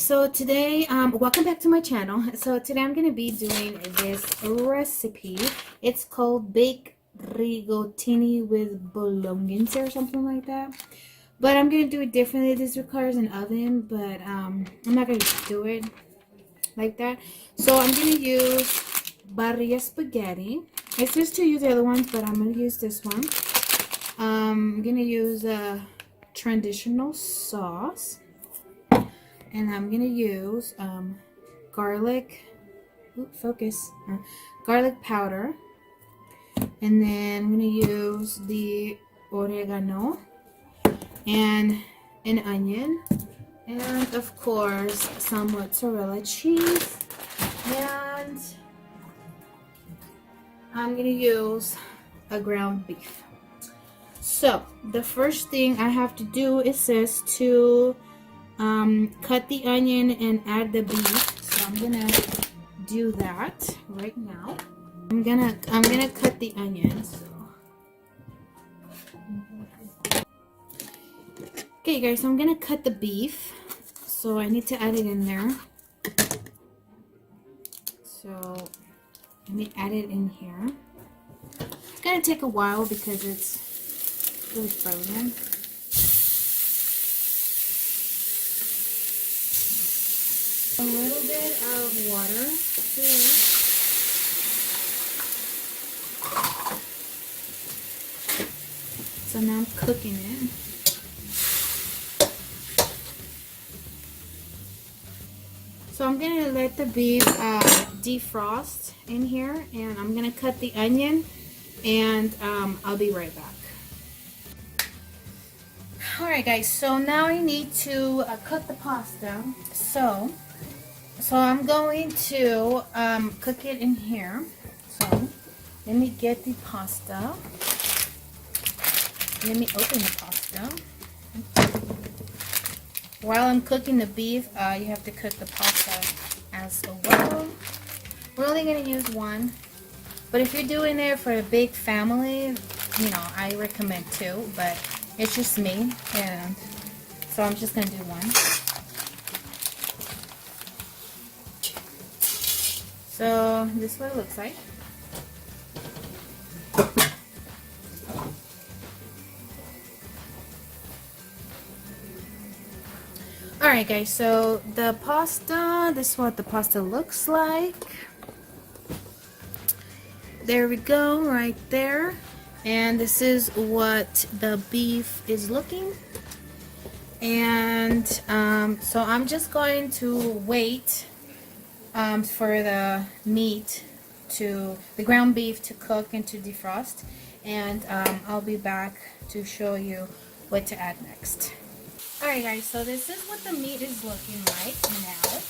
so today welcome back to my channel. So today I'm gonna be doing this recipe. It's called baked rigatoni with bolognese or something like that, but I'm gonna do it differently. This requires an oven, but I'm not gonna do it like that. So I'm gonna use Barilla spaghetti. It's just to use the other ones, but I'm gonna use this one. I'm gonna use a traditional sauce. And I'm gonna use garlic, garlic powder, and then I'm gonna use the oregano and an onion, and of course some mozzarella cheese, and I'm gonna use a ground beef. So the first thing I have to do is to cut the onion and add the beef. So I'm gonna do that right now. I'm gonna cut the onions. Okay guys, so I'm gonna cut the beef. So I need to add it in there. So let me add it in here. It's gonna take a while because it's really frozen. A little bit of water here. So now I'm cooking it. So I'm going to let the beef defrost in here, and I'm going to cut the onion, and I'll be right back. Alright guys, so now I need to cook the pasta. So I'm going to cook it in here. So let me get the pasta. Let me open the pasta. While I'm cooking the beef, you have to cook the pasta as well. We're only going to use one. But if you're doing it for a big family, you know, I recommend two. But it's just me. And so I'm just going to do one. So this is what it looks like. Alright guys, so the pasta, this is what the pasta looks like. There we go, right there. And this is what the beef is looking. And so I'm just going to wait for the meat the ground beef to cook and to defrost, and I'll be back to show you what to add next. Alright guys, so this is what the meat is looking like now.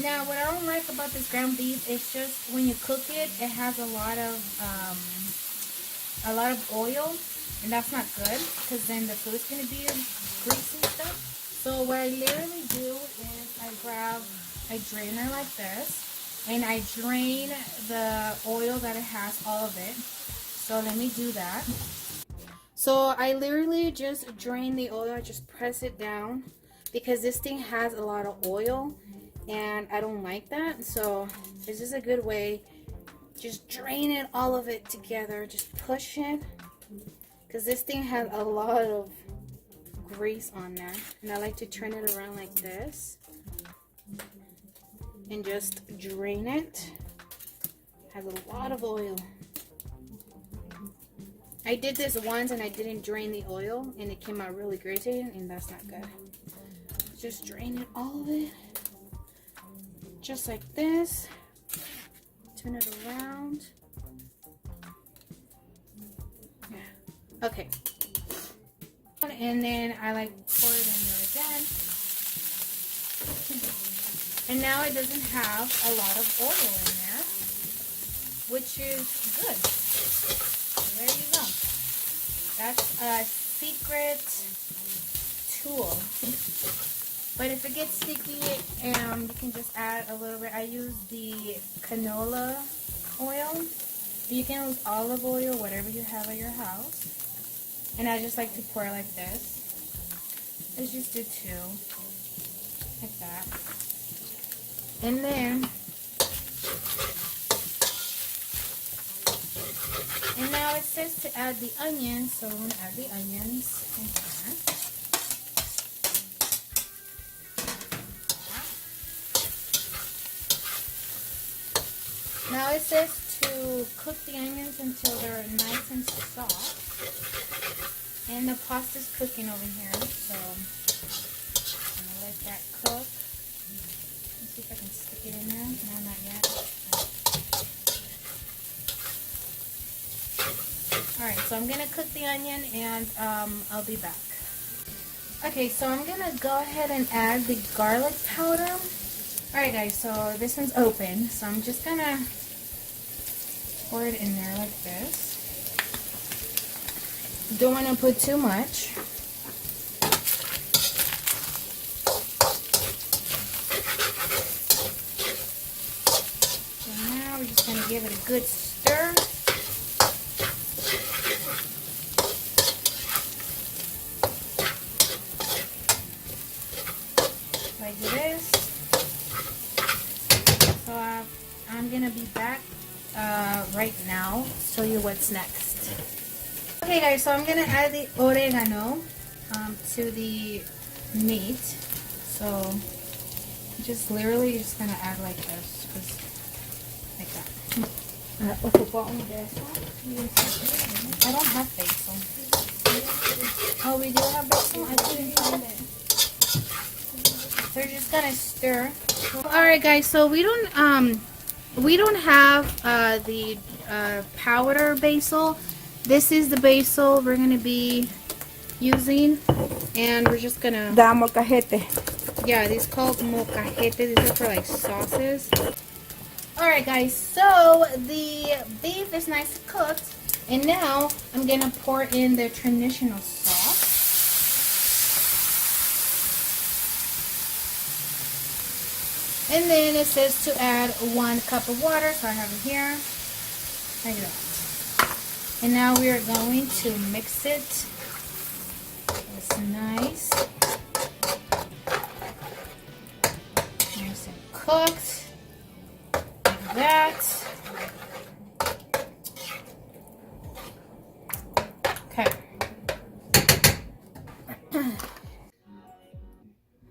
Now what I don't like about this ground beef is just when you cook it, it has a lot of oil, and that's not good because then the food's going to be greasy and stuff. So what I literally do is I grab a drainer like this, and I drain the oil that it has, all of it. So let me do that. So I literally just drain the oil. I just press it down because this thing has a lot of oil and I don't like that. So this is a good way. Just drain it, all of it together. Just push it because this thing has a lot of grease on there. And I like to turn it around like this and just drain it. Has a lot of oil. I did this once and I didn't drain the oil and it came out really greasy, and that's not good. Just drain it, all of it. Just like this. Turn it around. Yeah. Okay. And then I like pour it in there again. And now it doesn't have a lot of oil in there, which is good. There you go. That's a secret tool. But if it gets sticky, you can just add a little bit. I use the canola oil. You can use olive oil, whatever you have at your house. And I just like to pour like this. Let's just do two. like that. And then, and now it says to add the onions, so we're going to add the onions in here. Now it says to cook the onions until they're nice and soft. And the pasta's cooking over here, so I'm going to let that cook. Let's see if I can stick it in there. No, not yet. Alright, so I'm going to cook the onion and I'll be back. Okay, so I'm going to go ahead and add the garlic powder. Alright guys, so this one's open, so I'm just going to pour it in there like this. Don't want to put too much. So now we're just going to give it a good stir. Like this. So I'm going to be back right now to show you what's next. Okay guys, so I'm going to add the oregano to the meat. So just literally just going to add like this, like that. I don't have basil. Oh, we do have basil? I couldn't find it. They're just going to stir. Alright guys, so we don't have the powder basil. This is the basil we're going to be using, and we're just going to... Da molcajete. Yeah, these called molcajete. These are for like sauces. Alright guys, so the beef is nice cooked, and now I'm going to pour in the traditional sauce. And then it says to add 1 cup of water, so I have it here, like that. And now we are going to mix it. It's nice. Nice and cooked. Like that. Okay.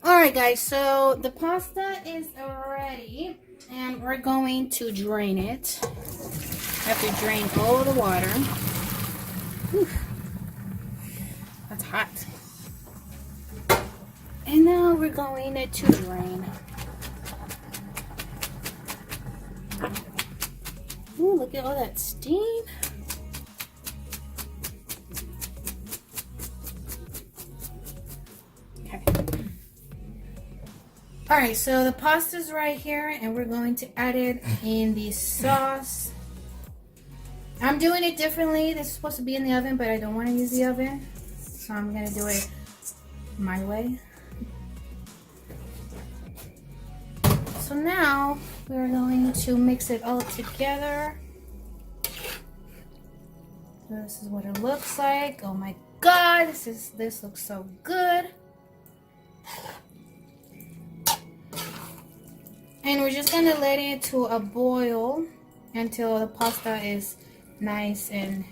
Alright guys, so the pasta is ready. And we're going to drain it. I have to drain all the water. Whew. That's hot. And now we're going to drain. Ooh, look at all that steam. Okay. Alright, so the pasta's right here, and we're going to add it in the sauce. I'm doing it differently. This is supposed to be in the oven, but I don't want to use the oven. So I'm going to do it my way. So now we're going to mix it all together. So this is what it looks like. Oh my God, this looks so good. And we're just going to let it to a boil until the pasta is nice and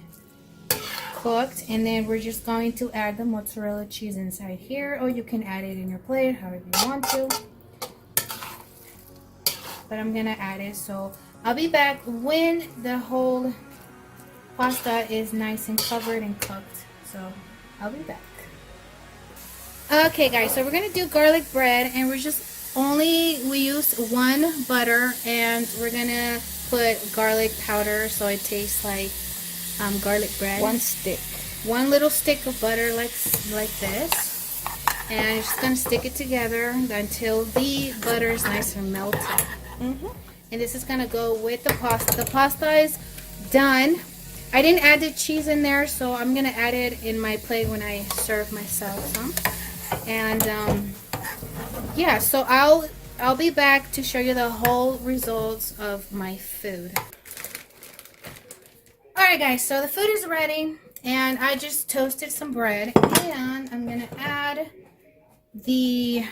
cooked, and then we're just going to add the mozzarella cheese inside here, or you can add it in your plate however you want to, but I'm gonna add it. So I'll be back when the whole pasta is nice and covered and cooked. So I'll be back. Okay guys, so we're gonna do garlic bread, and we use 1 butter, and we're gonna put garlic powder so it tastes like garlic bread. 1 stick. 1 little stick of butter like this, and you're just gonna stick it together until the butter is nice and melted. And this is gonna go with the pasta. The pasta is done. I didn't add the cheese in there, so I'm gonna add it in my plate when I serve myself some. And yeah, so I'll be back to show you the whole results of my food. Alright guys, so the food is ready, and I just toasted some bread, and I'm gonna add the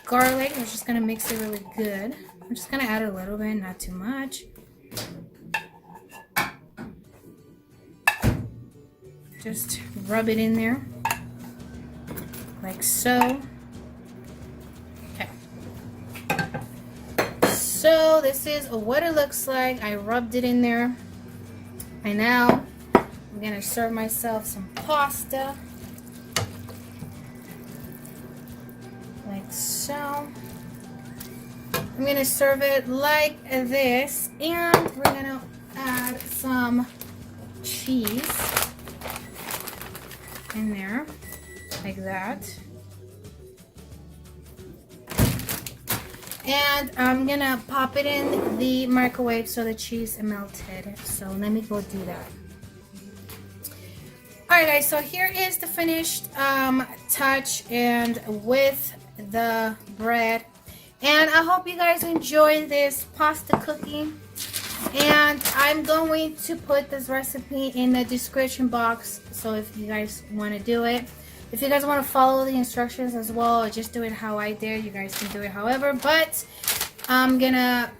garlic. We're just gonna mix it really good. I'm just gonna add a little bit, not too much. Just rub it in there like so. Okay. So this is what it looks like. I rubbed it in there. And now I'm gonna serve myself some pasta. Like so. I'm gonna serve it like this, and we're gonna add some cheese in there, like that. And I'm gonna pop it in the microwave so the cheese melted. So let me go do that. Alright guys, so here is the finished touch and with the bread. And I hope you guys enjoy this pasta cooking. And I'm going to put this recipe in the description box, so if you guys want to do it. If you guys want to follow the instructions as well, or just do it how I did, you guys can do it however. But I'm gonna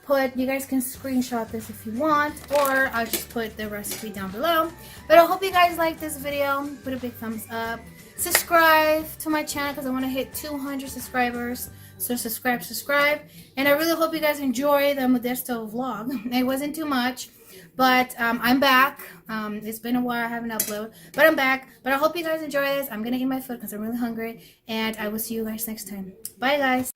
put, you guys can screenshot this if you want, or I'll just put the recipe down below. But I hope you guys like this video. Put a big thumbs up. Subscribe to my channel because I want to hit 200 subscribers. So subscribe. And I really hope you guys enjoy the Modesto vlog. It wasn't too much, but I'm back. It's been a while, I haven't uploaded, but I'm back. But I hope you guys enjoy this. I'm gonna eat my food because I'm really hungry, and I will see you guys next time. Bye guys.